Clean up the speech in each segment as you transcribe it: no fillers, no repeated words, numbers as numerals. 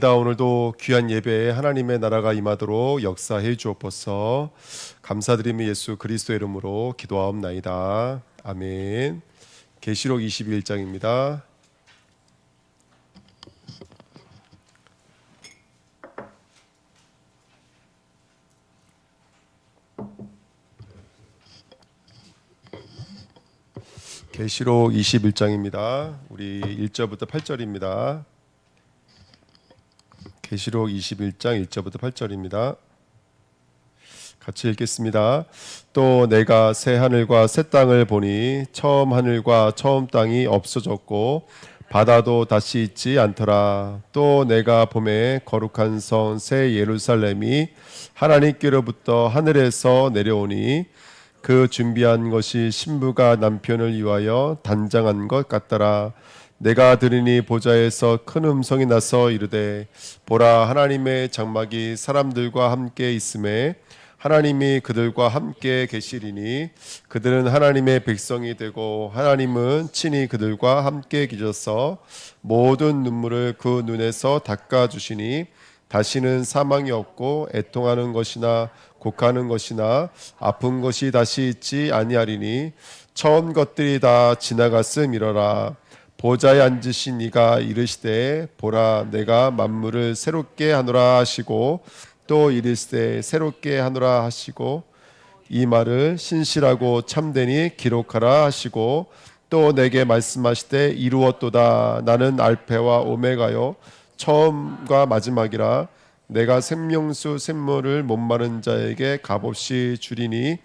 오늘도 귀한 예배에 하나님의 나라가 임하도록 역사해 주옵소서. 감사드리며 예수 그리스도의 이름으로 기도하옵나이다. 아멘. 계시록 21장입니다. 계시록 21장입니다. 우리 1절부터 8절입니다. 계시록 21장 1절부터 8절입니다. 같이 읽겠습니다. 또 내가 새 하늘과 새 땅을 보니 처음 하늘과 처음 땅이 없어졌고 바다도 다시 있지 않더라. 또 내가 보매 거룩한 성 새 예루살렘이 하나님께로부터 하늘에서 내려오니 그 준비한 것이 신부가 남편을 위하여 단장한 것 같더라. 내가 들으니 보좌에서 큰 음성이 나서 이르되 보라, 하나님의 장막이 사람들과 함께 있음에 하나님이 그들과 함께 계시리니 그들은 하나님의 백성이 되고 하나님은 친히 그들과 함께 계셔서 모든 눈물을 그 눈에서 닦아주시니 다시는 사망이 없고 애통하는 것이나 곡하는 것이나 아픈 것이 다시 있지 아니하리니 처음 것들이 다 지나갔음이러라. 보좌에 앉으신 이가 이르시되 보라, 내가 만물을 새롭게 하노라 하시고 또 이르시되 새롭게 하노라 하시고 이 말을 신실하고 참되니 기록하라 하시고 또 내게 말씀하시되 이루었도다. 나는 알페와 오메가요 처음과 마지막이라. 내가 생명수 샘물을 목마른 자에게 값없이 주리니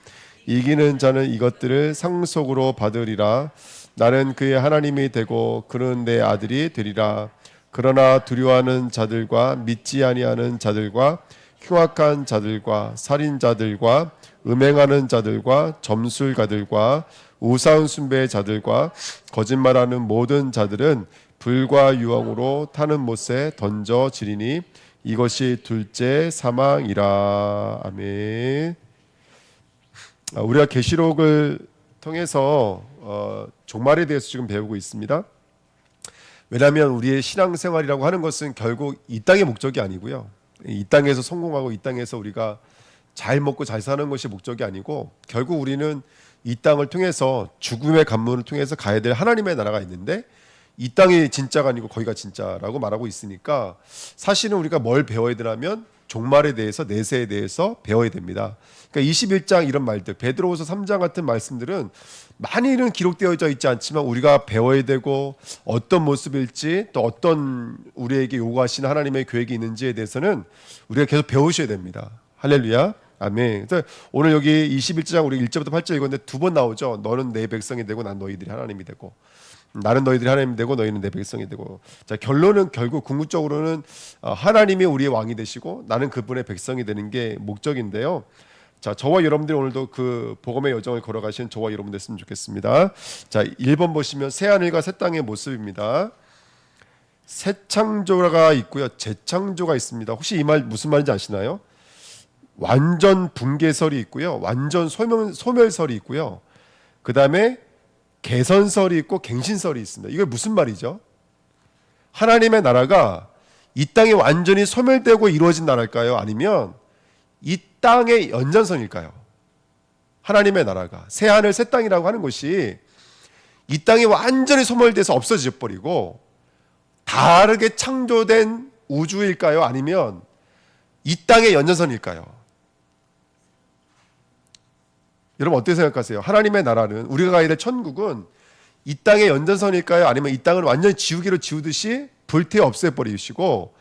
이기는 자는 이것들을 상속으로 받으리라. 나는 그의 하나님이 되고 그는 내 아들이 되리라. 그러나 두려워하는 자들과 믿지 아니하는 자들과 흉악한 자들과 살인자들과 음행하는 자들과 점술가들과 우상 숭배 자들과 거짓말하는 모든 자들은 불과 유황으로 타는 못에 던져지리니 이것이 둘째 사망이라. 아멘. 우리가 계시록을 통해서 종말에 대해서 지금 배우고 있습니다. 왜냐하면 우리의 신앙생활이라고 하는 것은 결국 이 땅의 목적이 아니고요. 이 땅에서 성공하고 이 땅에서 우리가 잘 먹고 잘 사는 것이 목적이 아니고 결국 우리는 이 땅을 통해서 죽음의 관문을 통해서 가야 될 하나님의 나라가 있는데 이 땅이 진짜가 아니고 거기가 진짜라고 말하고 있으니까 사실은 우리가 뭘 배워야 되냐면 종말에 대해서 내세에 대해서 배워야 됩니다. 그러니까 21장 이런 말들, 베드로후서 3장 같은 말씀들은 많이는 기록되어져 있지 않지만 우리가 배워야 되고 어떤 모습일지 또 어떤 우리에게 요구하시는 하나님의 계획이 있는지에 대해서는 우리가 계속 배우셔야 됩니다. 할렐루야. 아멘. 그래서 오늘 여기 21장 우리 1절부터 8절 읽었는데 두 번 나오죠. 너는 내 백성이 되고 난 너희들이 하나님이 되고 나는 너희들이 하나님이 되고 너희는 내 백성이 되고. 자, 결론은 결국 궁극적으로는 하나님이 우리의 왕이 되시고 나는 그분의 백성이 되는 게 목적인데요. 자, 저와 여러분들이 오늘도 그 복음의 여정을 걸어가신 저와 여러분 됐으면 좋겠습니다. 자, 1번 보시면 새 하늘과 새 땅의 모습입니다. 새 창조가 있고요, 재창조가 있습니다. 혹시 이 말 무슨 말인지 아시나요? 완전 붕괴설이 있고요, 완전 소멸설이 있고요, 그 다음에 개선설이 있고 갱신설이 있습니다. 이게 무슨 말이죠? 하나님의 나라가 이 땅에 완전히 소멸되고 이루어진 나라일까요? 아니면 이 땅의 연장선일까요? 하나님의 나라가 새 하늘 새 땅이라고 하는 것이 이 땅이 완전히 소멸돼서 없어져 버리고 다르게 창조된 우주일까요? 아니면 이 땅의 연장선일까요? 여러분 어떻게 생각하세요? 하나님의 나라는, 우리가 가야 될 천국은 이 땅의 연장선일까요? 아니면 이 땅을 완전히 지우개로 지우듯이 불태워 없애버리시고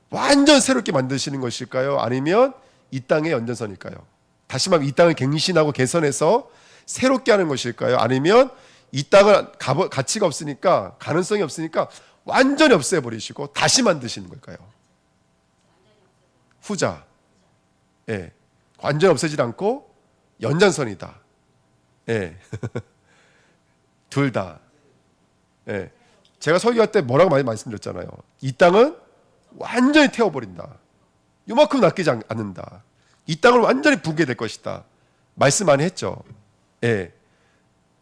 완전 새롭게 만드시는 것일까요? 아니면 이 땅의 연장선일까요? 다시 말하면 이 땅을 갱신하고 개선해서 새롭게 하는 것일까요? 아니면 이 땅은 가치가 없으니까, 가능성이 없으니까 완전히 없애버리시고 다시 만드시는 걸까요? 후자. 예. 완전히 없애지 않고 연장선이다. 예. 둘 다. 예. 제가 설교할 때 뭐라고 많이 말씀드렸잖아요. 이 땅은 완전히 태워버린다. 요만큼 낚이지 않는다. 이 땅을 완전히 붕괴될 것이다. 말씀 많이 했죠. 예.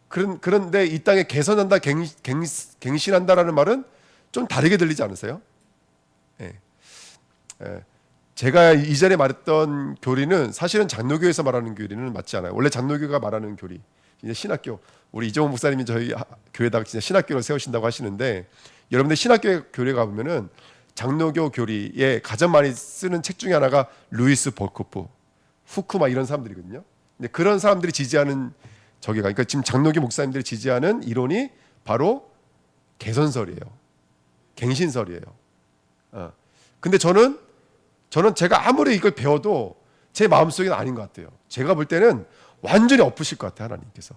그런데 이 땅에 개선한다, 갱신한다라는 말은 좀 다르게 들리지 않으세요? 예. 예. 제가 이전에 말했던 교리는 사실은 장로교에서 말하는 교리는 맞지 않아요. 원래 장로교가 말하는 교리, 이제 신학교, 우리 이정훈 목사님이 저희 교회다가 진짜 신학교를 세우신다고 하시는데, 여러분들 신학교 교회 가보면은 장로교 교리에 가장 많이 쓰는 책 중에 하나가 루이스 볼코프, 후쿠마 이런 사람들이거든요. 근데 그런 사람들이 지지하는 저기가, 그러니까 지금 장로교 목사님들이 지지하는 이론이 바로 개선설이에요. 갱신설이에요. 근데 저는 제가 아무리 이걸 배워도 제 마음속에는 아닌 것 같아요. 제가 볼 때는 완전히 엎으실 것 같아요. 하나님께서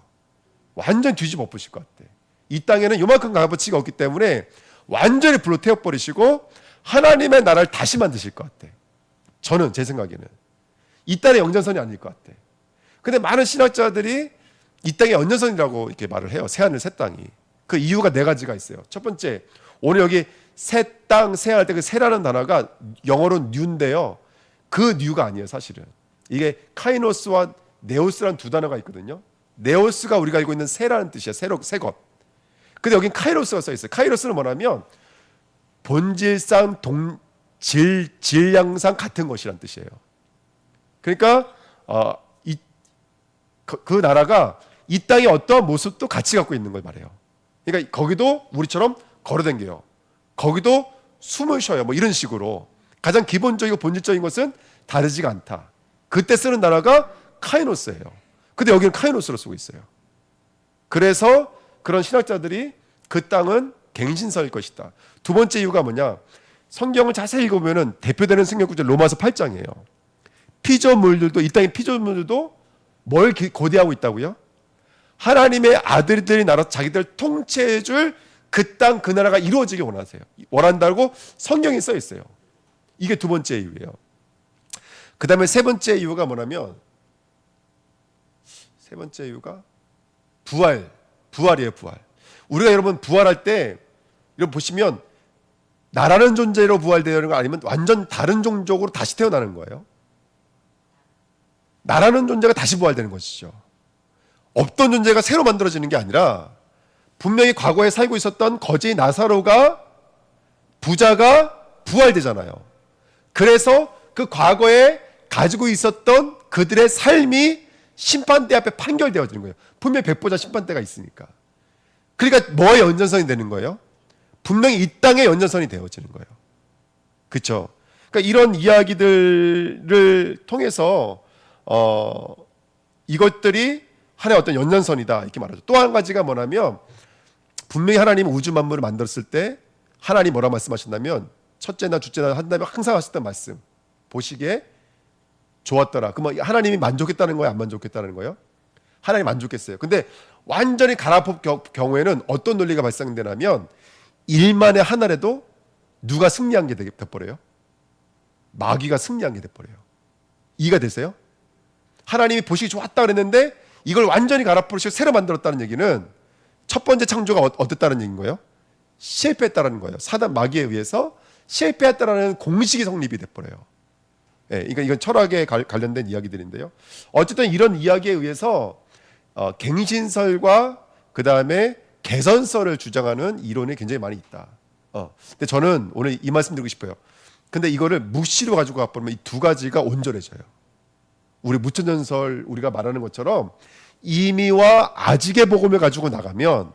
완전히 뒤집어 엎으실 것 같아요. 이 땅에는 요만큼 값어치가 없기 때문에 완전히 불로 태워버리시고 하나님의 나라를 다시 만드실 것 같아요. 저는 제 생각에는 이 땅의 영전선이 아닐 것 같아요. 근데 많은 신학자들이 이 땅의 연전선이라고 이렇게 말을 해요. 새하늘 새 땅이. 그 이유가 네 가지가 있어요. 첫 번째, 오늘 여기 새 땅, 새할 때 그 새라는 단어가 영어로 뉴인데요. 그 뉴가 아니에요, 사실은. 이게 카이노스와 네오스라는 두 단어가 있거든요. 네오스가 우리가 알고 있는 새라는 뜻이에요. 새 것. 근데 여긴 카이로스가 써 있어요. 카이로스는 뭐냐면 본질상 질량상 같은 것이란 뜻이에요. 그러니까 그 나라가 이 땅의 어떠한 모습도 같이 갖고 있는 걸 말해요. 그러니까 거기도 우리처럼 걸어다녀요. 거기도 숨을 쉬어요. 뭐 이런 식으로 가장 기본적이고 본질적인 것은 다르지가 않다. 그때 쓰는 단어가 카이노스예요. 근데 여기는 카이노스로 쓰고 있어요. 그래서 그런 신학자들이 그 땅은 갱신서일 것이다. 두 번째 이유가 뭐냐? 성경을 자세히 읽어보면 대표되는 성경 구절 로마서 8장이에요. 피조물들도, 이 땅의 피조물들도 뭘 고대하고 있다고요? 하나님의 아들들이 나라 자기들 통치해줄 그 땅, 그 나라가 이루어지길 원한다고 성경에 써 있어요. 이게 두 번째 이유예요. 그 다음에 세 번째 이유가 뭐냐면, 세 번째 이유가 부활이에요. 부활. 우리가 여러분 부활할 때 여러분 보시면 나라는 존재로 부활되는 거 아니면 완전 다른 종족으로 다시 태어나는 거예요. 나라는 존재가 다시 부활되는 것이죠. 없던 존재가 새로 만들어지는 게 아니라 분명히 과거에 살고 있었던 거지 나사로가, 부자가 부활되잖아요. 그래서 그 과거에 가지고 있었던 그들의 삶이 심판대 앞에 판결되어지는 거예요. 분명히 백보자 심판대가 있으니까. 그러니까 뭐의 연전선이 되는 거예요? 분명히 이 땅의 연전선이 되어지는 거예요. 그렇죠? 그러니까 이런 이야기들을 통해서 이것들이 하나의 어떤 연전선이다 이렇게 말하죠. 또 한 가지가 뭐냐면, 분명히 하나님은 우주 만물을 만들었을 때 하나님 뭐라 말씀하셨냐면, 첫째나 둘째나 한다면 항상 하셨던 말씀, 보시기에 좋았더라. 그러면 하나님이 만족했다는 거예요, 안 만족했다는 거예요? 하나님 만족했어요. 근데 완전히 가라앉은 경우에는 어떤 논리가 발생되냐면, 일만의 하나라도 누가 승리한 게 돼버려요? 마귀가 승리한 게 돼버려요. 이해가 되세요? 하나님이 보시기 좋았다 그랬는데 이걸 완전히 갈아엎으시고 새로 만들었다는 얘기는 첫 번째 창조가 어땠다는 얘기인 거예요? 실패했다는 거예요. 사단 마귀에 의해서 실패했다는 공식이 성립이 돼버려요. 예, 이건 철학에 관련된 이야기들인데요. 어쨌든 이런 이야기에 의해서 갱신설과 그 다음에 개선설을 주장하는 이론이 굉장히 많이 있다. 근데 저는 오늘 이 말씀 드리고 싶어요. 근데 이거를 묵시로 가지고 가보면 이 두 가지가 온전해져요. 우리 무천년설 우리가 말하는 것처럼 임의와 아직의 복음을 가지고 나가면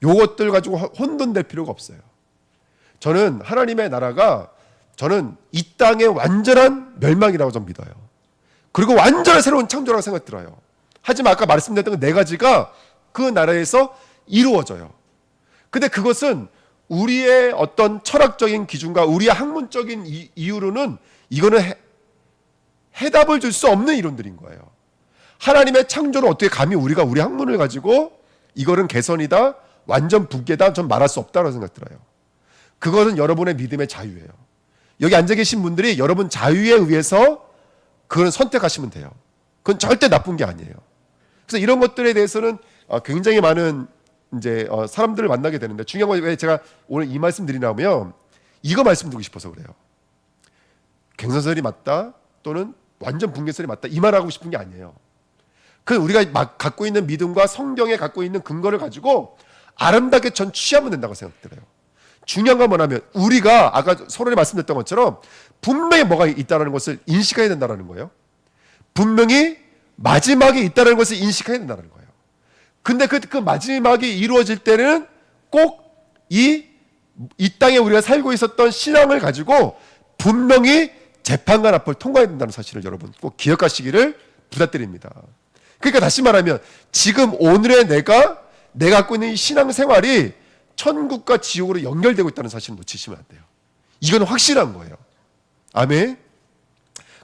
요것들 가지고 혼돈될 필요가 없어요. 저는 하나님의 나라가, 저는 이 땅의 완전한 멸망이라고 좀 믿어요. 그리고 완전한 새로운 창조라고 생각 들어요. 하지만 아까 말씀드렸던 그 네 가지가 그 나라에서 이루어져요. 근데 그것은 우리의 어떤 철학적인 기준과 우리의 학문적인 이유로는 이거는 해답을 줄 수 없는 이론들인 거예요. 하나님의 창조를 어떻게 감히 우리가 우리 학문을 가지고 이거는 개선이다, 완전 붕괴다, 전 말할 수 없다고 생각 들어요. 그것은 여러분의 믿음의 자유예요. 여기 앉아 계신 분들이 여러분 자유에 의해서 그걸 선택하시면 돼요. 그건 절대 나쁜 게 아니에요. 그래서 이런 것들에 대해서는 굉장히 많은 이제 사람들을 만나게 되는데, 중요한 건 왜 제가 오늘 이 말씀 드리냐면 이거 말씀드리고 싶어서 그래요. 갱선설이 맞다 또는 완전 붕괴설이 맞다 이 말하고 싶은 게 아니에요. 그 우리가 막 갖고 있는 믿음과 성경에 갖고 있는 근거를 가지고 아름답게 전 취하면 된다고 생각들어요. 중요한 건 뭐냐면 우리가 아까 서론에 말씀드렸던 것처럼 분명히 뭐가 있다는 것을 인식해야 된다는 거예요. 분명히 마지막에 있다는 것을 인식해야 된다는 거예요. 근데 그 마지막이 이루어질 때는 꼭 이 땅에 우리가 살고 있었던 신앙을 가지고 분명히 재판관 앞을 통과해야 된다는 사실을 여러분 꼭 기억하시기를 부탁드립니다. 그러니까 다시 말하면 지금 오늘의 내가 갖고 있는 이 신앙생활이 천국과 지옥으로 연결되고 있다는 사실을 놓치시면 안 돼요. 이건 확실한 거예요. 아멘.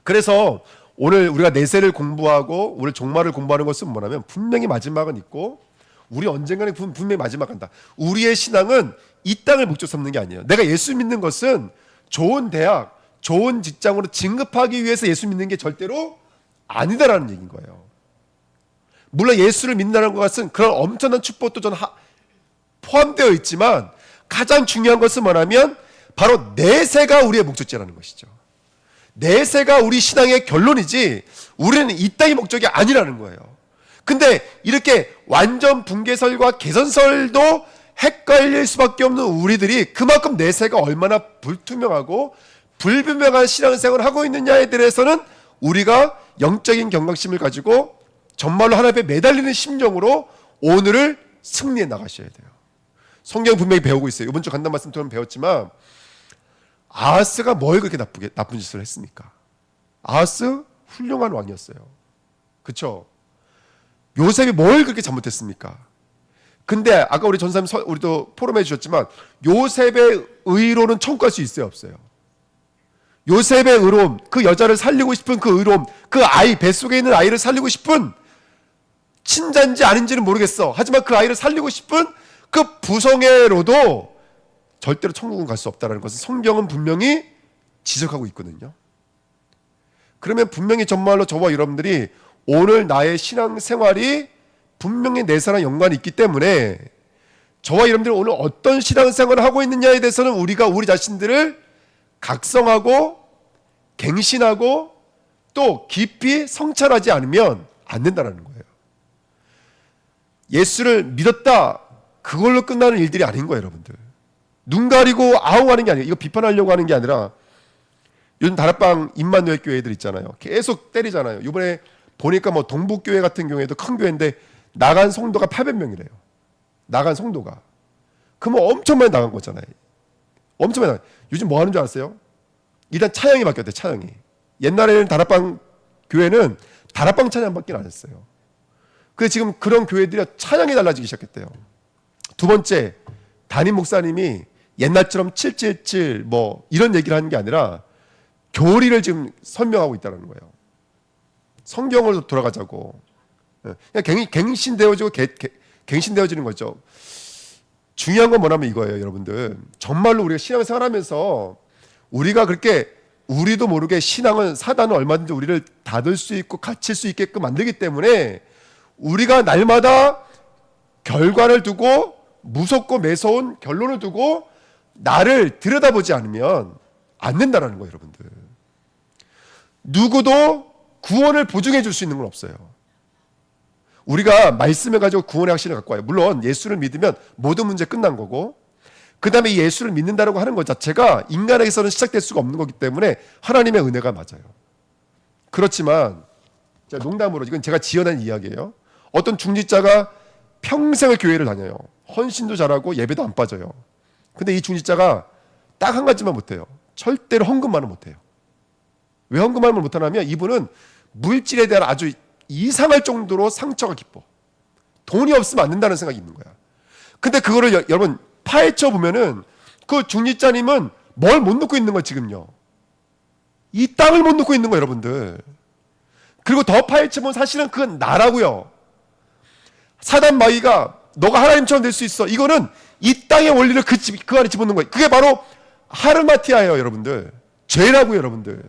그래서 오늘 우리가 내세를 공부하고 우리 종말을 공부하는 것은 뭐냐면 분명히 마지막은 있고 우리 언젠가는 분명히 마지막 간다. 우리의 신앙은 이 땅을 목적 삼는 게 아니에요. 내가 예수 믿는 것은 좋은 대학, 좋은 직장으로 진급하기 위해서 예수 믿는 게 절대로 아니다라는 얘기인 거예요. 물론 예수를 믿는다는 것은 그런 엄청난 축복도 전 포함되어 있지만 가장 중요한 것은 뭐냐면 바로 내세가 우리의 목적지라는 것이죠. 내세가 우리 신앙의 결론이지 우리는 이 땅의 목적이 아니라는 거예요. 근데 이렇게 완전 붕괴설과 개선설도 헷갈릴 수밖에 없는 우리들이 그만큼 내세가 얼마나 불투명하고 불분명한 신앙생활을 하고 있느냐에 대해서는 우리가 영적인 경각심을 가지고 정말로 하나님 앞에 매달리는 심정으로 오늘을 승리해 나가셔야 돼요. 성경 분명히 배우고 있어요. 이번 주 간단 말씀 통해 배웠지만 아하스가 뭘 그렇게 나쁜 짓을 했습니까? 아하스 훌륭한 왕이었어요. 그렇죠? 요셉이 뭘 그렇게 잘못했습니까? 근데 아까 우리 전사님 우리도 포럼해 주셨지만 요셉의 의로는 천국 갈 수 있어요, 없어요? 요셉의 의로움, 그 여자를 살리고 싶은 그 의로움, 그 아이, 뱃속에 있는 아이를 살리고 싶은 친자인지 아닌지는 모르겠어. 하지만 그 아이를 살리고 싶은 그 부성애로도 절대로 천국은 갈 수 없다는 것은 성경은 분명히 지적하고 있거든요. 그러면 분명히 정말로 저와 여러분들이 오늘 나의 신앙생활이 분명히 내사랑 연관이 있기 때문에 저와 여러분들이 오늘 어떤 신앙생활을 하고 있느냐에 대해서는 우리가 우리 자신들을 각성하고 갱신하고 또 깊이 성찰하지 않으면 안 된다는 거예요. 예수를 믿었다 그걸로 끝나는 일들이 아닌 거예요, 여러분들. 눈 가리고 아웅하는 게 아니에요. 이거 비판하려고 하는 게 아니라 요즘 다락방 임마누엘 교회들 있잖아요. 계속 때리잖아요. 이번에 보니까 뭐 동북교회 같은 경우에도 큰 교회인데 나간 성도가 800명이래요. 나간 성도가. 그러면 엄청 많이 나간 거잖아요. 엄청 많이 나간. 요즘 뭐 하는 줄 아세요? 일단 차영이 바뀌었대, 차영이. 옛날에는 다락방 교회는 다락방 찬양밖에 안 했어요. 그래서 지금 그런 교회들이 찬양이 달라지기 시작했대요. 두 번째, 담임 목사님이 옛날처럼 777 뭐 이런 얘기를 하는 게 아니라 교리를 지금 설명하고 있다는 거예요. 성경으로 돌아가자고. 그냥 갱신되어지고 갱신되어지는 거죠. 중요한 건 뭐냐면 이거예요, 여러분들. 정말로 우리가 신앙생활하면서 우리가 그렇게 우리도 모르게 신앙은 사단은 얼마든지 우리를 닫을 수 있고 갇힐 수 있게끔 만들기 때문에 우리가 날마다 결과를 두고 무섭고 매서운 결론을 두고 나를 들여다보지 않으면 안 된다는 거예요, 여러분들. 누구도 구원을 보증해 줄 수 있는 건 없어요. 우리가 말씀을 가지고 구원의 확신을 갖고 와요. 물론 예수를 믿으면 모든 문제 끝난 거고 그 다음에 이 예수를 믿는다라고 하는 것 자체가 인간에게서는 시작될 수가 없는 거기 때문에 하나님의 은혜가 맞아요. 그렇지만 농담으로 이건 제가 지어낸 이야기예요. 어떤 중직자가 평생을 교회를 다녀요. 헌신도 잘하고 예배도 안 빠져요. 근데 이 중직자가 딱 한 가지만 못해요. 절대로 헌금만은 못해요. 왜 헌금만을 못하냐면 이분은 물질에 대한 아주 이상할 정도로 상처가 깊어. 돈이 없으면 안 된다는 생각이 있는 거야. 근데 그거를 여러분 파헤쳐 보면은 그 중직자님은 뭘 못 놓고 있는 거야 지금요. 이 땅을 못 놓고 있는 거예요, 여러분들. 그리고 더 파헤쳐 보면 사실은 그건 나라고요. 사단 마귀가 너가 하나님처럼 될 수 있어. 이거는 이 땅의 원리를 그 안에 집어넣는 거예요. 그게 바로 하르마티아예요, 여러분들. 죄라고요, 여러분들.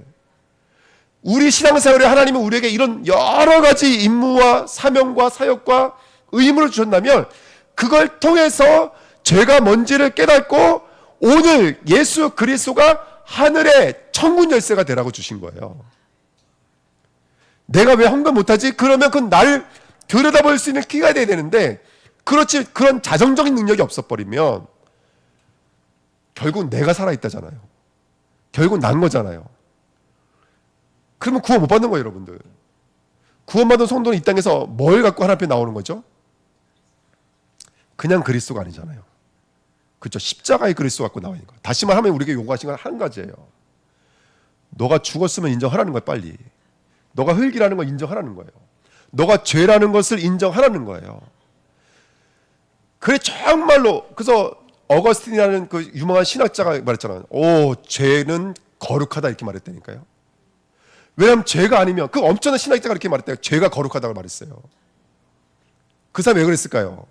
우리 신앙생활에 하나님은 우리에게 이런 여러 가지 임무와 사명과 사역과 의무를 주셨다면 그걸 통해서 죄가 뭔지를 깨닫고 오늘 예수 그리스도가 하늘의 천군 열쇠가 되라고 주신 거예요. 내가 왜 헌금 못하지? 그러면 그건 나를 들여다볼 수 있는 키가 돼야 되는데 그렇지 그런 자정적인 능력이 없어버리면 결국 내가 살아있다잖아요. 결국 난 거잖아요. 그러면 구원 못 받는 거예요, 여러분들. 구원받은 성도는 이 땅에서 뭘 갖고 하나님 앞에 나오는 거죠? 그냥 그리스도가 아니잖아요. 그렇죠? 십자가의 그리스도 갖고 나와 있는 거예요. 다시 말하면 우리에게 요구하신 건 한 가지예요. 너가 죽었으면 인정하라는 거예요, 빨리. 너가 흙이라는 걸 인정하라는 거예요. 너가 죄라는 것을 인정하라는 거예요. 그래 정말로. 그래서 어거스틴이라는 그 유명한 신학자가 말했잖아요. 오, 죄는 거룩하다 이렇게 말했다니까요. 왜냐하면 죄가 아니면, 그 엄청난 신학자가 이렇게 말했대요. 죄가 거룩하다고 말했어요. 그 사람이 왜 그랬을까요?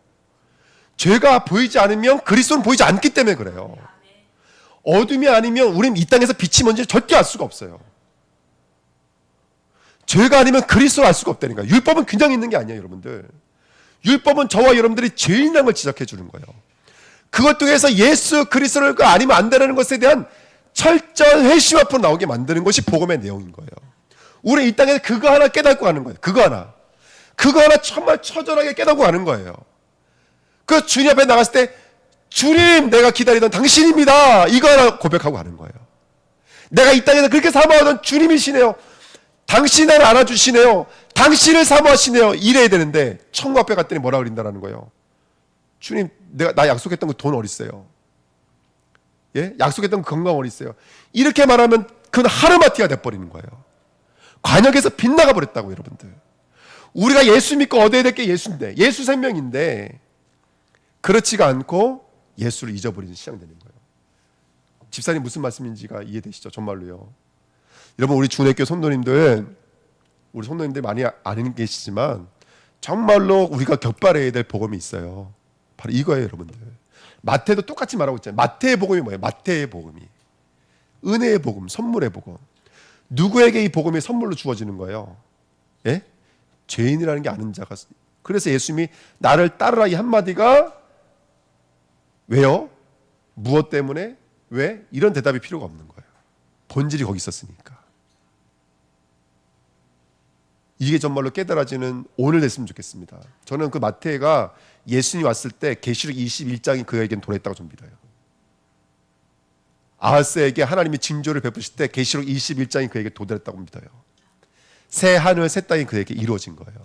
죄가 보이지 않으면 그리스도는 보이지 않기 때문에 그래요. 어둠이 아니면 우리는 이 땅에서 빛이 뭔지 절대 알 수가 없어요. 죄가 아니면 그리스도를 알 수가 없다니까요. 율법은 그냥 있는 게 아니에요, 여러분들. 율법은 저와 여러분들이 죄인이라는 걸 지적해 주는 거예요. 그것 통해서 예수 그리스도를 아니면 안 되는 것에 대한 철저한 회심 앞으로 나오게 만드는 것이 복음의 내용인 거예요. 우리 이 땅에서 그거 하나 깨닫고 가는 거예요. 그거 하나 정말 처절하게 깨닫고 가는 거예요. 그 주님 앞에 나갔을 때 주님, 내가 기다리던 당신입니다, 이거 하나 고백하고 가는 거예요. 내가 이 땅에서 그렇게 사모하던 주님이시네요. 당신 나를 알아주시네요. 당신을 사모하시네요. 이래야 되는데 천국 앞에 갔더니 뭐라 그린다는 거예요. 주님, 나 약속했던 그 돈 어디 있어요? 예? 약속했던 그 건강 어디 있어요? 이렇게 말하면 그건 하르마티가 돼버리는 거예요. 관역에서 빗나가 버렸다고, 여러분들. 우리가 예수 믿고 얻어야 될 게 예수인데, 예수 생명인데 그렇지가 않고 예수를 잊어버리는 시작되는 거예요. 집사님 무슨 말씀인지가 이해되시죠? 정말로요. 여러분, 우리 주내교 성도님들, 우리 성도님들 많이 안 계시지만 정말로 우리가 격발해야 될 복음이 있어요. 바로 이거예요, 여러분들. 마태도 똑같이 말하고 있잖아요. 마태의 복음이 뭐예요? 마태의 복음이 은혜의 복음, 선물의 복음. 누구에게 이 복음이 선물로 주어지는 거예요? 예? 죄인이라는 게 아는 자가. 그래서 예수님이 나를 따르라 이 한마디가 왜요? 무엇 때문에? 왜? 이런 대답이 필요가 없는 거예요. 본질이 거기 있었으니까. 이게 정말로 깨달아지는 오늘 됐으면 좋겠습니다. 저는 그 마태가 예수님이 왔을 때 계시록 21장이 그에겐 도래했다고 좀 믿어요. 아하스에게 하나님이 징조를 베푸실 때 계시록 21장이 그에게 도달했다고 믿어요. 새 하늘 새 땅이 그에게 이루어진 거예요.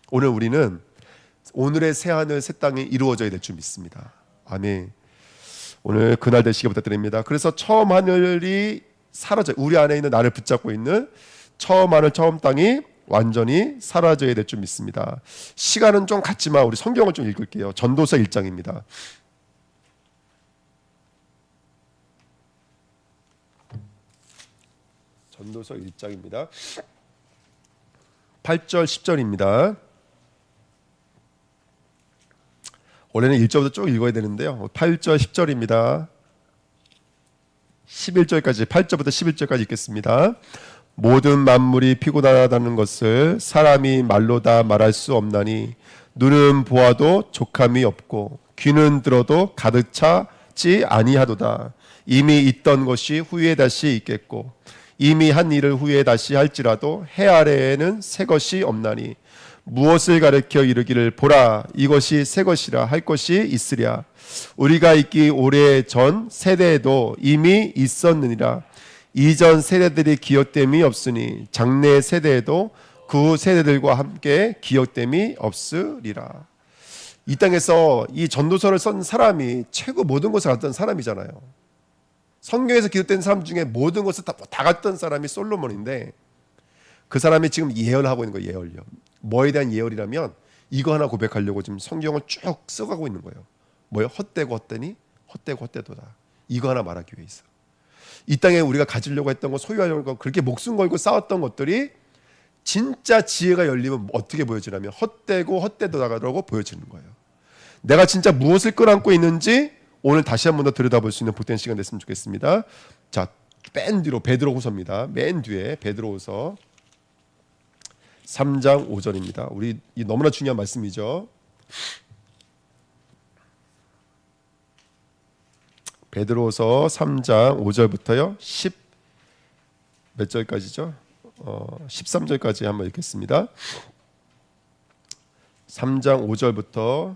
오늘 우리는 오늘의 새 하늘 새 땅이 이루어져야 될 줄 믿습니다. 아멘. 오늘 그날 되시기 부탁드립니다. 그래서 처음 하늘이 사라져, 우리 안에 있는 나를 붙잡고 있는 처음 하늘 처음 땅이 완전히 사라져야 될 줄 믿습니다. 시간은 좀 같지만 우리 성경을 좀 읽을게요. 전도서 1장입니다. 전도서 1장입니다. 8절 10절입니다. 원래는 1절부터 쭉 읽어야 되는데요. 8절 10절입니다. 11절까지, 8절부터 11절까지 읽겠습니다. 모든 만물이 피곤하다는 것을 사람이 말로 다 말할 수 없나니 눈은 보아도 족함이 없고 귀는 들어도 가득 차지 아니하도다. 이미 있던 것이 후에 다시 있겠고 이미 한 일을 후에 다시 할지라도 해 아래에는 새 것이 없나니 무엇을 가르쳐 이르기를 보라 이것이 새 것이라 할 것이 있으랴. 우리가 있기 오래전 세대에도 이미 있었느니라. 이전 세대들이 기억됨이 없으니 장래 세대에도 그 세대들과 함께 기억됨이 없으리라. 이 땅에서 이 전도서를 쓴 사람이 최고 모든 것을 갖던 사람이잖아요. 성경에서 기록된 사람 중에 모든 것을 다 갖던 사람이 솔로몬인데 그 사람이 지금 예언하고 있는 거예요. 예언요. 뭐에 대한 예언이라면 이거 하나 고백하려고 지금 성경을 쭉 써가고 있는 거예요. 뭐예요? 헛되고 헛되니 헛되고 헛되도다. 이거 하나 말하기 위해서. 이 땅에 우리가 가지려고 했던 거, 소유하려고 그렇게 목숨 걸고 싸웠던 것들이 진짜 지혜가 열리면 어떻게 보여지냐면 헛되고 헛되도다라고 보여지는 거예요. 내가 진짜 무엇을 끌어안고 있는지 오늘 다시 한 번 더 들여다볼 수 있는 복된 시간 됐으면 좋겠습니다. 자, 맨 뒤로 베드로후서입니다. 맨 뒤에 베드로후서 3장 5절입니다. 우리 이 너무나 중요한 말씀이죠. 베드로서 3장 5절부터요 10 몇 절까지죠? 13절까지 한번 읽겠습니다. 3장 5절부터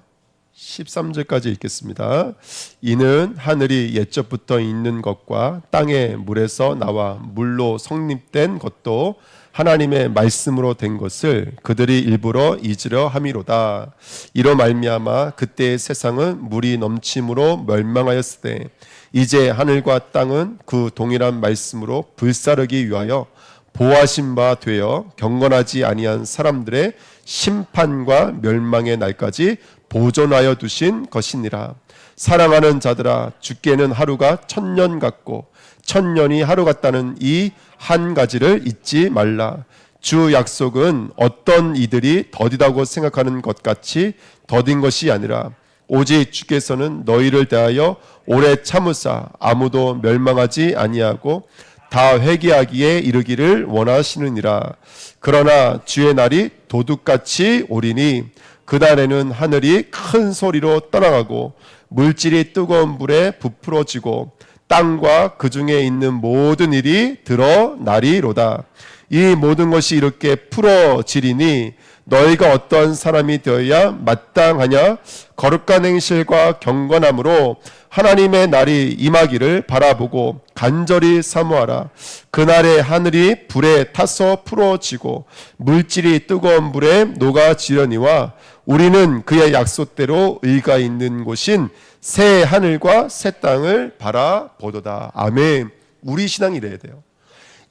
13절까지 읽겠습니다. 이는 하늘이 옛적부터 있는 것과 땅의 물에서 나와 물로 성립된 것도 하나님의 말씀으로 된 것을 그들이 일부러 잊으려 함이로다. 이로 말미암아 그때의 세상은 물이 넘침으로 멸망하였을 때 이제 하늘과 땅은 그 동일한 말씀으로 불사르기 위하여 보호하신 바 되어 경건하지 아니한 사람들의 심판과 멸망의 날까지 보존하여 두신 것이니라. 사랑하는 자들아, 주께는 하루가 1000년 같고 1000년이 하루 같다는 이 한 가지를 잊지 말라. 주 약속은 어떤 이들이 더디다고 생각하는 것 같이 더딘 것이 아니라 오직 주께서는 너희를 대하여 오래 참으사 아무도 멸망하지 아니하고 다 회개하기에 이르기를 원하시느니라. 그러나 주의 날이 도둑같이 오리니 그날에는 하늘이 큰 소리로 떠나가고 물질이 뜨거운 불에 부풀어지고 땅과 그 중에 있는 모든 일이 드러나리로다. 이 모든 것이 이렇게 풀어지리니 너희가 어떤 사람이 되어야 마땅하냐? 거룩한 행실과 경건함으로 하나님의 날이 임하기를 바라보고 간절히 사모하라. 그날에 하늘이 불에 타서 풀어지고 물질이 뜨거운 불에 녹아지려니와 우리는 그의 약속대로 의가 있는 곳인 새 하늘과 새 땅을 바라보도다. 아멘. 우리 신앙이 이래야 돼요.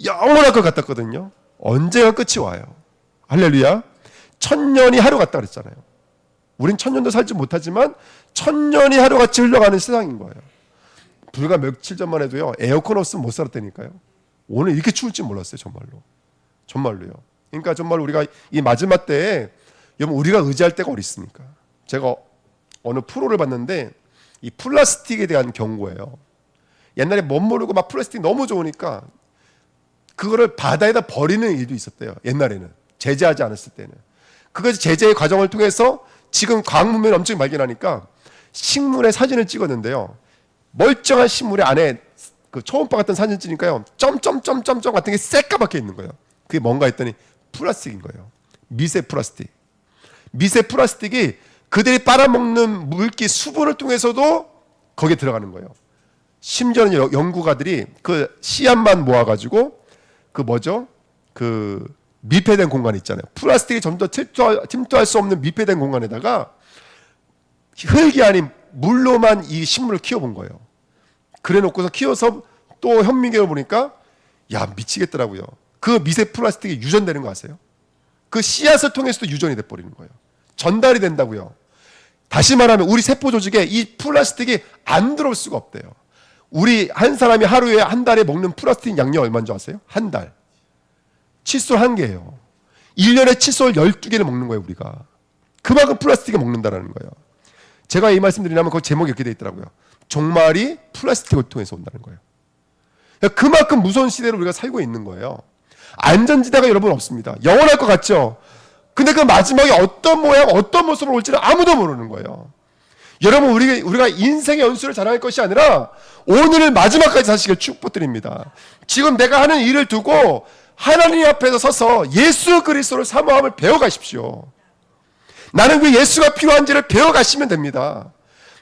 영원할 것 같았거든요. 언제가 끝이 와요. 할렐루야. 1000년이 하루 같다 그랬잖아요. 우린 1000년도 살지 못하지만 1000년이 하루같이 흘러가는 세상인 거예요. 불과 며칠 전만 해도요, 에어컨 없으면 못 살았다니까요. 오늘 이렇게 추울 줄 몰랐어요. 정말로요. 그러니까 정말 우리가 이 마지막 때에 여러분 우리가 의지할 때가 어디 있습니까? 제가 어느 프로를 봤는데 이 플라스틱에 대한 경고예요. 옛날에 못 모르고 막 플라스틱 너무 좋으니까 그거를 바다에다 버리는 일도 있었대요. 옛날에는 제재하지 않았을 때는. 그것이 제재의 과정을 통해서 지금 과학 문명을 엄청 발견하니까 식물의 사진을 찍었는데요. 멀쩡한 식물의 안에 그 초음파 같은 사진 찍으니까요. 점점점점점 같은 게 새까맣게 있는 거예요. 그게 뭔가 했더니 플라스틱인 거예요. 미세 플라스틱. 미세 플라스틱이 그들이 빨아먹는 물기 수분을 통해서도 거기에 들어가는 거예요. 심지어는 연구가들이 그 씨앗만 모아가지고 그密閉된 공간 있잖아요. 플라스틱이 점점 침투할 수 없는密閉된 공간에다가 흙이 아닌 물로만 이 식물을 키워본 거예요. 그래 놓고서 키워서 또 현미경을 보니까 야 미치겠더라고요. 그 미세 플라스틱이 유전되는 거 아세요? 그 씨앗을 통해서도 유전이 돼버리는 거예요. 전달이 된다고요. 다시 말하면 우리 세포 조직에 이 플라스틱이 안 들어올 수가 없대요. 우리 한 사람이 하루에 한 달에 먹는 플라스틱 양량 얼마인 줄 아세요? 한 달. 칫솔 1개예요. 1년에 칫솔 12개를 먹는 거예요, 우리가. 그만큼 플라스틱을 먹는다라는 거예요. 제가 이 말씀 드리려면 그 제목이 이렇게 돼 있더라고요. 종말이 플라스틱을 통해서 온다는 거예요. 그러니까 그만큼 무서운 시대를 우리가 살고 있는 거예요. 안전지대가 여러분 없습니다. 영원할 것 같죠? 근데 그 마지막에 어떤 모양, 어떤 모습으로 올지는 아무도 모르는 거예요. 여러분 우리가 인생의 연수를 자랑할 것이 아니라 오늘을 마지막까지 사시길 축복드립니다. 지금 내가 하는 일을 두고 하나님 앞에서 서서 예수 그리스도를 사모함을 배워가십시오. 나는 왜 예수가 필요한지를 배워가시면 됩니다.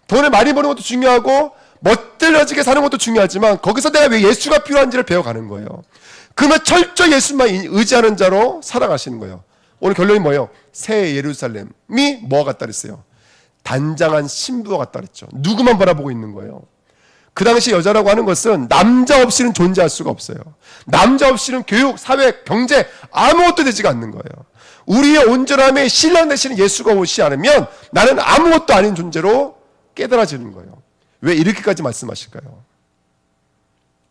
돈을 많이 버는 것도 중요하고 멋들어지게 사는 것도 중요하지만 거기서 내가 왜 예수가 필요한지를 배워가는 거예요. 그러면 철저히 예수만 의지하는 자로 살아가시는 거예요. 오늘 결론이 뭐예요? 새 예루살렘이 뭐가 같다 그랬어요? 단장한 신부와 같다 그랬죠. 누구만 바라보고 있는 거예요. 그 당시 여자라고 하는 것은 남자 없이는 존재할 수가 없어요. 남자 없이는 교육, 사회, 경제 아무것도 되지가 않는 거예요. 우리의 온전함에 신랑 되시는 예수가 오시 않으면 나는 아무것도 아닌 존재로 깨달아지는 거예요. 왜 이렇게까지 말씀하실까요?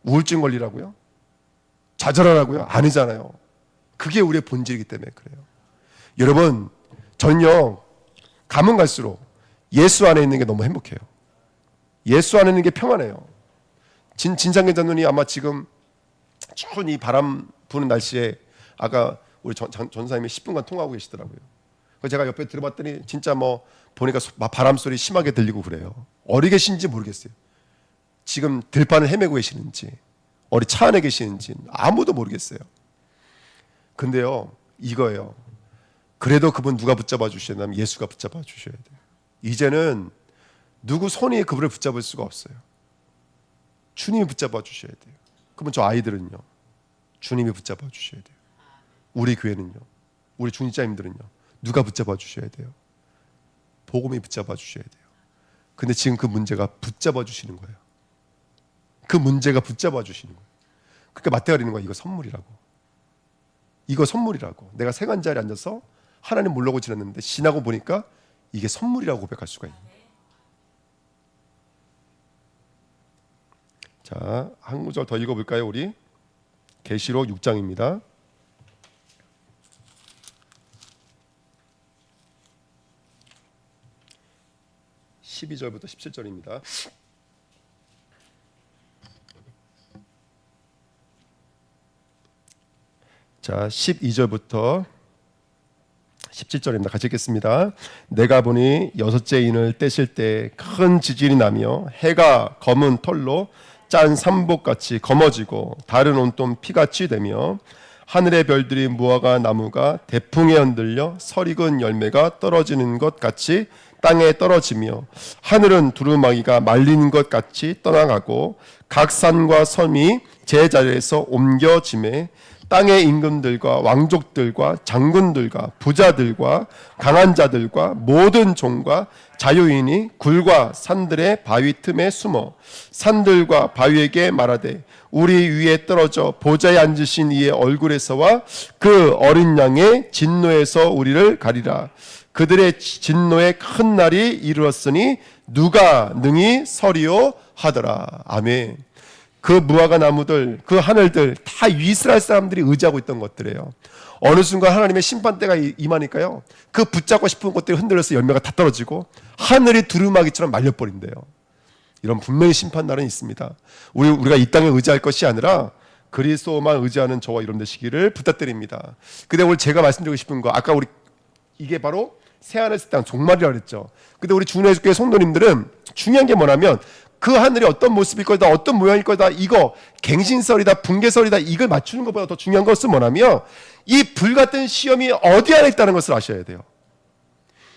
우울증 걸리라고요? 좌절하라고요? 아니잖아요. 그게 우리의 본질이기 때문에 그래요. 여러분, 전요 가면 갈수록 예수 안에 있는 게 너무 행복해요. 예수 안에 있는 게 평안해요. 진상계자 눈이 아마 지금 추운 이 바람 부는 날씨에 아까 우리 전사님이 10분간 통화하고 계시더라고요. 그래서 제가 옆에 들어봤더니 진짜 뭐 보니까 바람 소리 심하게 들리고 그래요. 어디 계신지 모르겠어요. 지금 들판을 헤매고 계시는지 어디 차 안에 계시는지 아무도 모르겠어요. 근데요 이거예요. 그래도 그분 누가 붙잡아 주셔야 되냐면 예수가 붙잡아 주셔야 돼요. 이제는 누구 손이 그분을 붙잡을 수가 없어요. 주님이 붙잡아 주셔야 돼요. 그러면 저 아이들은요, 주님이 붙잡아 주셔야 돼요. 우리 교회는요, 우리 중직자님들은요, 누가 붙잡아 주셔야 돼요? 복음이 붙잡아 주셔야 돼요. 근데 지금 그 문제가 붙잡아 주시는 거예요. 그 문제가 붙잡아 주시는 거예요. 그러니까 맞대가리는 거야. 이거 선물이라고. 이거 선물이라고. 내가 생한 자리에 앉아서 하나님 몰라고 지냈는데 지나고 보니까 이게 선물이라고 고백할 수가 있는 거예요. 자, 한 구절 더 읽어볼까요? 우리 계시록 6장입니다. 12절부터 17절입니다. 자, 12절부터 17절입니다. 같이 읽겠습니다. 내가 보니 여섯째 인을 떼실 때 큰 지진이 나며 해가 검은 털로 짠 삼복같이 검어지고 다른 온통 피같이 되며 하늘의 별들이 무화과 나무가 대풍에 흔들려 설익은 열매가 떨어지는 것 같이 땅에 떨어지며 하늘은 두루마기가 말리는 것 같이 떠나가고 각 산과 섬이 제 자리에서 옮겨짐에 땅의 임금들과 왕족들과 장군들과 부자들과 강한 자들과 모든 종과 자유인이 굴과 산들의 바위 틈에 숨어 산들과 바위에게 말하되 우리 위에 떨어져 보좌에 앉으신 이의 얼굴에서와 그 어린 양의 진노에서 우리를 가리라. 그들의 진노의 큰 날이 이르렀으니 누가 능히 서리오 하더라. 아멘. 그 무화과 나무들, 그 하늘들 다 이스라엘 사람들이 의지하고 있던 것들이에요. 어느 순간 하나님의 심판대가 임하니까요, 그 붙잡고 싶은 것들이 흔들려서 열매가 다 떨어지고 하늘이 두루마기처럼 말려버린대요. 이런 분명히 심판날은 있습니다. 우리가 이 땅에 의지할 것이 아니라 그리스도만 의지하는 저와 여러분 되시기를 부탁드립니다. 근데 오늘 제가 말씀드리고 싶은 거, 아까 우리 이게 바로 새하늘새 땅 종말이라고 그랬죠. 근데 우리 주님의 성도님들은 중요한 게 뭐냐면 그 하늘이 어떤 모습일 거다, 어떤 모양일 거다, 이거 갱신설이다, 붕괴설이다, 이걸 맞추는 것보다 더 중요한 것은 뭐냐면 이 불같은 시험이 어디 안에 있다는 것을 아셔야 돼요.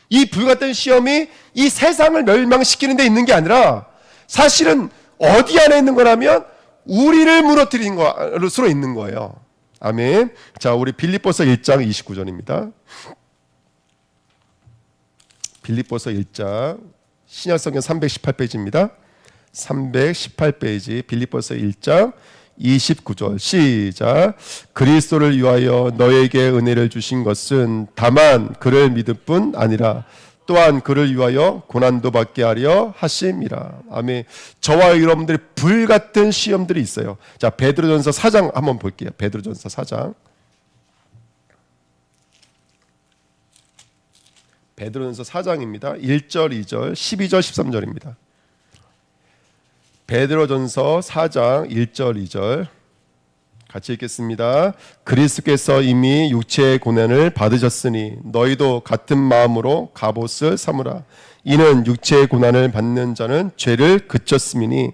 이 불같은 시험이 이 세상을 멸망시키는 데 있는 게 아니라 사실은 어디 안에 있는 거라면 우리를 무너뜨리는 것으로 있는 거예요. 아멘. 자, 우리 빌립보서 1장 29절입니다. 빌립보서 1장 신약성경 318페이지입니다. 318페이지 빌립보서 1장 29절 시작. 그리스도를 위하여 너에게 은혜를 주신 것은 다만 그를 믿을 뿐 아니라 또한 그를 위하여 고난도 받게 하려 하심이라. 아멘. 저와 여러분들의 불같은 시험들이 있어요. 자, 베드로전서 4장 한번 볼게요. 베드로전서 4장. 베드로전서 4장입니다. 1절, 2절, 12절, 13절입니다. 베드로전서 4장 1절, 2절 같이 읽겠습니다. 그리스도께서 이미 육체의 고난을 받으셨으니 너희도 같은 마음으로 갑옷을 삼으라. 이는 육체의 고난을 받는 자는 죄를 그쳤음이니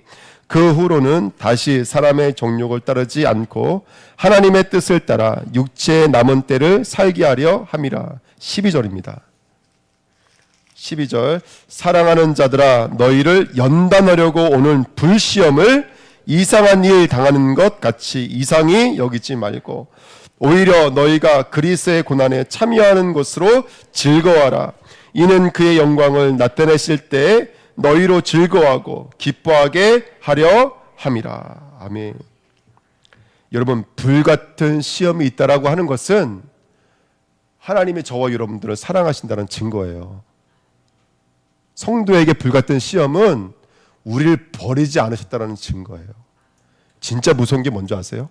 그 후로는 다시 사람의 정욕을 따르지 않고 하나님의 뜻을 따라 육체의 남은 때를 살게 하려 함이라. 12절입니다. 12절 사랑하는 자들아 너희를 연단하려고 오는 불시험을 이상한 일 당하는 것 같이 이상히 여기지 말고 오히려 너희가 그리스도의 고난에 참여하는 것으로 즐거워하라. 이는 그의 영광을 나타내실 때에 너희로 즐거워하고 기뻐하게 하려 함이라. 아멘. 여러분, 불같은 시험이 있다라고 하는 것은 하나님이 저와 여러분들을 사랑하신다는 증거예요. 성도에게 불같은 시험은 우리를 버리지 않으셨다는 증거예요. 진짜 무서운 게 뭔지 아세요?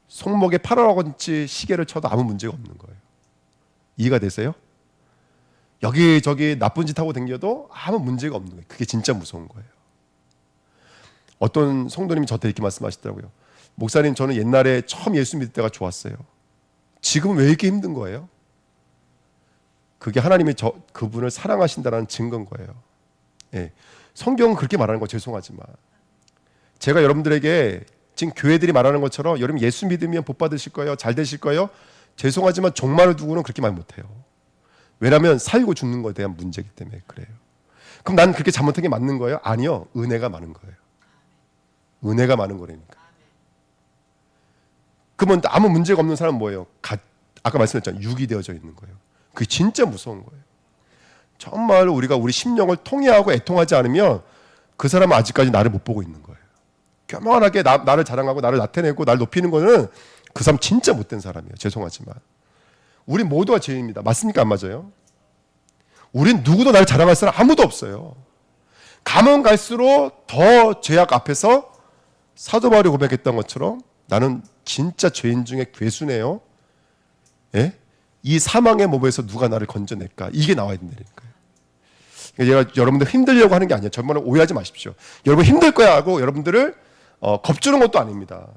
손목에 8원어치 시계를 쳐도 아무 문제가 없는 거예요. 이해가 되세요? 여기저기 나쁜 짓 하고 다녀도 아무 문제가 없는 거예요. 그게 진짜 무서운 거예요. 어떤 성도님이 저한테 이렇게 말씀하시더라고요. 목사님, 저는 옛날에 처음 예수 믿을 때가 좋았어요. 지금은 왜 이렇게 힘든 거예요? 그게 하나님이 그분을 사랑하신다는 증거인 거예요. 예. 성경은 그렇게 말하는 거 죄송하지만 제가 여러분들에게 지금 교회들이 말하는 것처럼 여러분 예수 믿으면 복 받으실 거예요, 잘 되실 거예요, 죄송하지만 종말을 두고는 그렇게 말 못해요. 왜냐하면 살고 죽는 것에 대한 문제이기 때문에 그래요. 그럼 난 그렇게 잘못한 게 맞는 거예요? 아니요. 은혜가 많은 거예요. 은혜가 많은 거라니까. 그러면 아무 문제가 없는 사람은 뭐예요? 아까 말씀드렸잖아요. 육이 되어져 있는 거예요. 그게 진짜 무서운 거예요. 정말 우리가 우리 심령을 통회하고 애통하지 않으면 그 사람은 아직까지 나를 못 보고 있는 거예요. 교만하게 나를 자랑하고 나를 나타내고 나를 높이는 거는 그 사람 진짜 못된 사람이에요. 죄송하지만 우리 모두가 죄인입니다. 맞습니까? 안 맞아요? 우린 누구도 나를 자랑할 사람 아무도 없어요. 가면 갈수록 더 죄악 앞에서 사도 바울이 고백했던 것처럼 나는 진짜 죄인 중에 괴수네요. 예? 이 사망의 몸에서 누가 나를 건져낼까? 이게 나와야 된다니까요. 제가 여러분들 힘들려고 하는 게 아니에요. 정말 오해하지 마십시오. 여러분 힘들 거야 하고 여러분들을 겁주는 것도 아닙니다.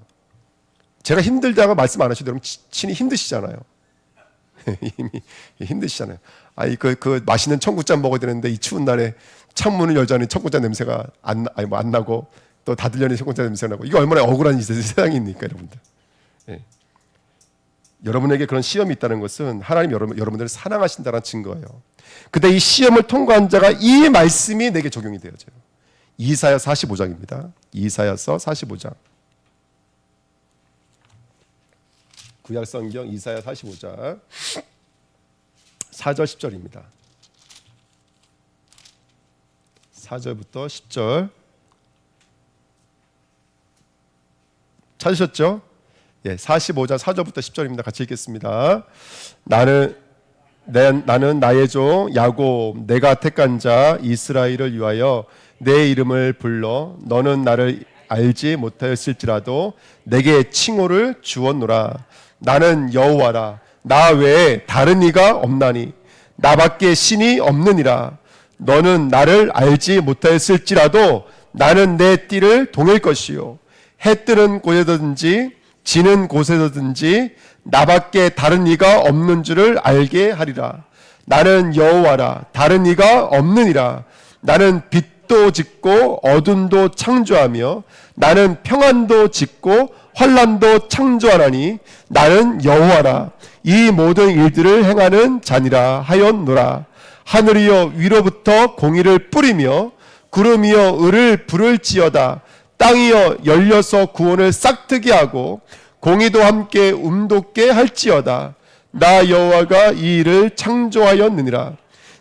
제가 힘들다고 말씀 안 하셔도 여러분 친히 힘드시잖아요. 이미 힘드시잖아요. 그 맛있는 청국장 먹어야 되는데 이 추운 날에 창문을 열자니 청국장 냄새가 안 나고 또 닫으려니 청국장 냄새가 나고 이거 얼마나 억울한 세상입니까, 여러분들. 예. 여러분에게 그런 시험이 있다는 것은 하나님 여러분들을 사랑하신다는 증거예요. 근데 이 시험을 통과한 자가 이 말씀이 내게 적용이 되어져요. 이사야 45장입니다. 이사야서 45장. 구약 성경 이사야 45장 4절 10절입니다. 4절부터 10절 찾으셨죠? 예, 45장 4절부터 10절입니다. 같이 읽겠습니다. 나는 나의 종 야곱 내가 택한 자 이스라엘을 위하여 내 이름을 불러 너는 나를 알지 못하였을지라도 내게 칭호를 주었노라. 나는 여호와라. 나 외에 다른 이가 없나니 나밖에 신이 없느니라. 너는 나를 알지 못하였을지라도 나는 내 띠를 동일 것이요 해 뜨는 곳에든지 지는 곳에든지 나밖에 다른 이가 없는 줄을 알게 하리라. 나는 여호와라. 다른 이가 없느니라. 나는 빛도 짓고 어둠도 창조하며 나는 평안도 짓고 환난도 창조하나니 나는 여호와라. 이 모든 일들을 행하는 자니라 하였노라. 하늘이여 위로부터 공의를 뿌리며 구름이여 을을 부를지어다. 땅이여 열려서 구원을 싹트게 하고 공의도 함께 움돋게 할지어다. 나 여호와가 이 일을 창조하였느니라.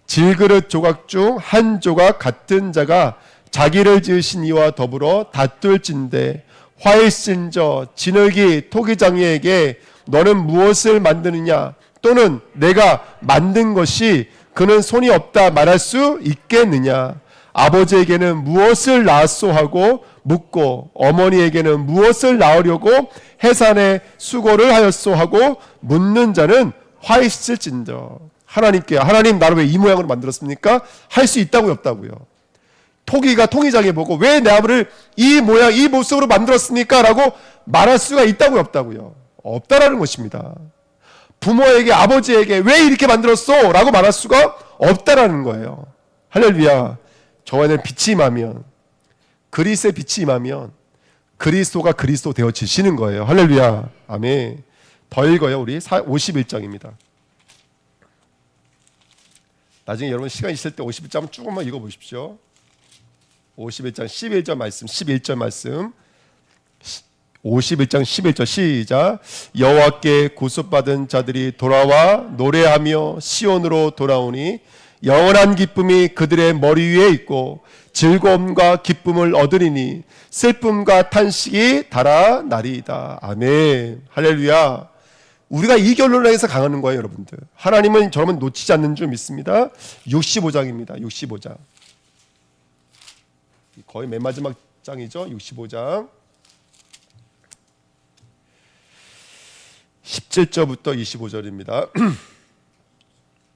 질그릇 조각 중 한 조각 같은 자가 자기를 지으신 이와 더불어 다툴진대 화에 쓴 저 진흙이 토기장이에게 너는 무엇을 만드느냐 또는 내가 만든 것이 그는 손이 없다 말할 수 있겠느냐. 아버지에게는 무엇을 낳았소 하고 묻고 어머니에게는 무엇을 낳으려고 해산에 수고를 하였소 하고 묻는 자는 화 있을진저. 하나님께 하나님 나를 왜 이 모양으로 만들었습니까? 할 수 있다고요 없다고요? 토기가 통이장에 보고 왜 나를 이 모양 이 모습으로 만들었습니까? 라고 말할 수가 있다고요 없다고요? 없다라는 것입니다. 부모에게 아버지에게 왜 이렇게 만들었어? 라고 말할 수가 없다라는 거예요. 할렐루야. 저 안에 빛이 임하면 그리스도의 빛이 임하면 그리스도가 그리스도 되어지시는 거예요. 할렐루야. 아멘. 더 읽어요. 우리 51장입니다. 나중에 여러분 시간 있을 때 51장 한번 쭉 한번 읽어보십시오. 51장 11절 말씀 11절 말씀 51장 11절 시작. 여호와께 구속받은 자들이 돌아와 노래하며 시온으로 돌아오니 영원한 기쁨이 그들의 머리 위에 있고 즐거움과 기쁨을 얻으리니 슬픔과 탄식이 달아나리이다. 아멘. 할렐루야. 우리가 이 결론을 해서 강하는 거예요, 여러분들. 하나님은 저러면 놓치지 않는 줄 믿습니다. 65장입니다. 65장. 거의 맨 마지막 장이죠. 65장. 17절부터 25절입니다.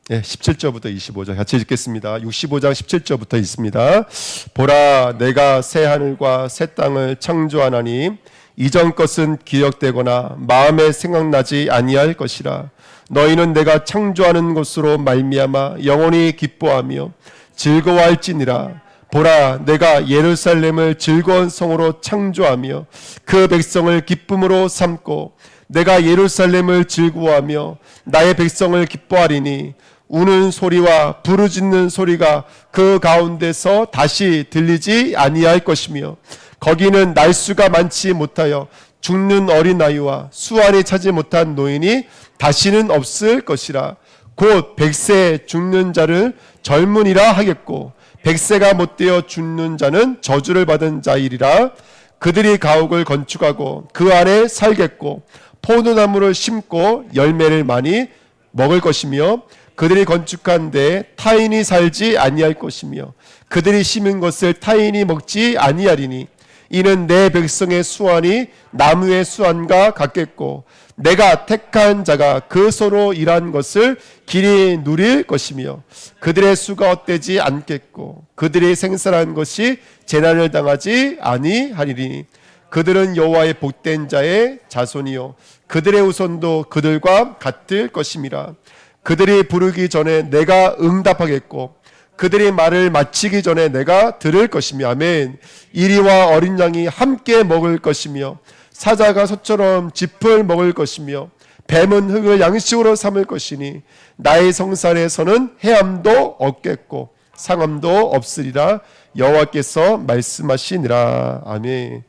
네, 17절부터 25절 같이 읽겠습니다. 65장 17절부터 있습니다. 보라, 내가 새 하늘과 새 땅을 창조하나니 이전 것은 기억되거나 마음에 생각나지 아니할 것이라. 너희는 내가 창조하는 것으로 말미암아 영원히 기뻐하며 즐거워할지니라. 보라, 내가 예루살렘을 즐거운 성으로 창조하며 그 백성을 기쁨으로 삼고 내가 예루살렘을 즐거워하며 나의 백성을 기뻐하리니 우는 소리와 부르짖는 소리가 그 가운데서 다시 들리지 아니할 것이며 거기는 날수가 많지 못하여 죽는 어린아이와 수완이 차지 못한 노인이 다시는 없을 것이라. 곧 100세 죽는 자를 젊은이라 하겠고 100세가 못되어 죽는 자는 저주를 받은 자이리라. 그들이 가옥을 건축하고 그 안에 살겠고 포도나무를 심고 열매를 많이 먹을 것이며 그들이 건축한 데에 타인이 살지 아니할 것이며 그들이 심은 것을 타인이 먹지 아니하리니 이는 내 백성의 수완이 나무의 수완과 같겠고 내가 택한 자가 그 손으로 일한 것을 길이 누릴 것이며 그들의 수가 헛되지 않겠고 그들이 생산한 것이 재난을 당하지 아니하리니 그들은 여호와의 복된 자의 자손이요 그들의 후손도 그들과 같을 것임이라. 그들이 부르기 전에 내가 응답하겠고 그들이 말을 마치기 전에 내가 들을 것이며 아멘. 이리와 어린 양이 함께 먹을 것이며 사자가 소처럼 짚을 먹을 것이며 뱀은 흙을 양식으로 삼을 것이니 나의 성산에서는 해함도 없겠고 상함도 없으리라. 여호와께서 말씀하시니라. 아멘.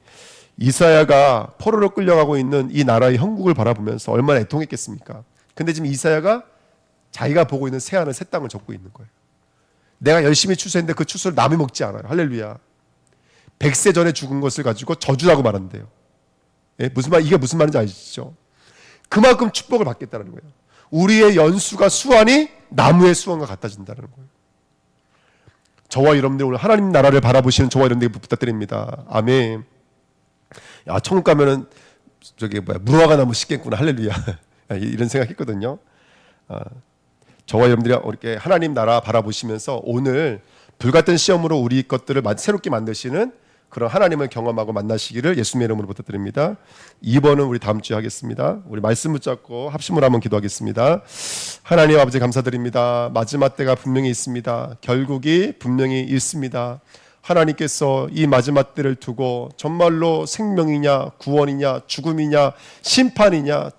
이사야가 포로로 끌려가고 있는 이 나라의 형국을 바라보면서 얼마나 애통했겠습니까? 근데 지금 이사야가 자기가 보고 있는 새하늘 새 땅을 적고 있는 거예요. 내가 열심히 추수했는데 그 추수를 남이 먹지 않아요. 할렐루야. 100세 전에 죽은 것을 가지고 저주라고 말한대요. 예? 이게 무슨 말인지 아시죠? 그만큼 축복을 받겠다는 거예요. 우리의 연수가 수완이 나무의 수완과 같아진다는 거예요. 저와 여러분들 오늘 하나님 나라를 바라보시는 저와 여러분들에게 부탁드립니다. 아멘. 야, 천국 가면은 무화과 나무 심겠구나. 할렐루야. 이런 생각했거든요. 저와 여러분들이 이렇게 하나님 나라 바라보시면서 오늘 불같은 시험으로 우리 것들을 새롭게 만드시는 그런 하나님을 경험하고 만나시기를 예수님의 이름으로 부탁드립니다. 2번은 우리 다음 주에 하겠습니다. 우리 말씀 붙잡고 합심으로 한번 기도하겠습니다. 하나님 아버지 감사드립니다. 마지막 때가 분명히 있습니다. 결국이 분명히 있습니다. 하나님께서 이 마지막 때를 두고 정말로 생명이냐 구원이냐 죽음이냐 심판이냐